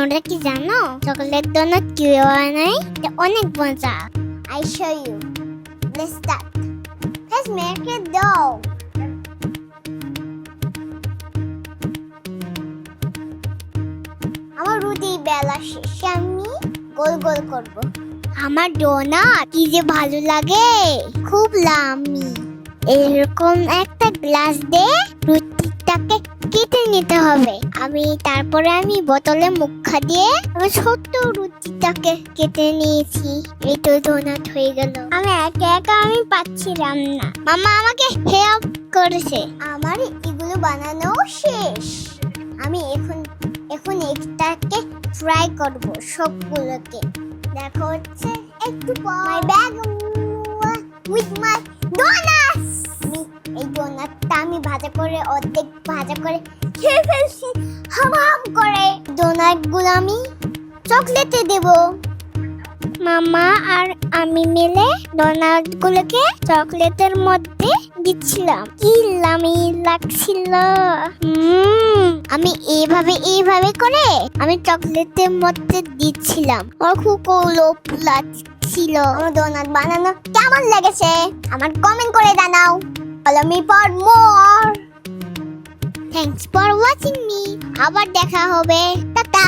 তোমরা কি জানো চকলেট ডোনাট কিভাবে বানায়? এটা অনেক মজা। I show you. Let's start. Let's make it dough. আমার রুটি বেলা শেষ, আমি গোল গোল করব। আমার ডোনাট কি যে ভালো লাগে, খুব লামি। এরকম একটা গ্লাস দিয়ে রুটিটাকে কেটে নিতে হবে। তারপরে আমি বোতলে মুখা দিয়ে আমি ছোট্ট রুটিটাকে কেটে নিয়েছি। এই তো ডোনাট হয়ে গেল। আমি একা একা পাচ্ছিলাম না, মামা আমাকে হেল্প করেছে। আমার এগুলো বানানো শেষ। আমি এখন একটাকে ট্রাই করব সবগুলোকে। দেখো হচ্ছে একটু my bag with my doughnuts. এই ডোনাটটা আমি অর্ধেক ভাজা করে খেয়ে ফেলছি হাম করে। ডোনাটগুলো আমি চকলেটে দেব। মামা আর আমি মিলে ডোনাটগুলোকে চকলেটের মধ্যে দিচ্ছিলাম। কি লামি লাগছিল। আমি এইভাবে করে আমি চকলেটের মধ্যে দিচ্ছিলাম। আর খুব লোভ লাগছিল। আমার ডোনাট বানানো কেমন লেগেছে আমার কমেন্ট করে জানাও। Follow me for more. Thanks for watching me. আবার দেখা হবে। টাটা।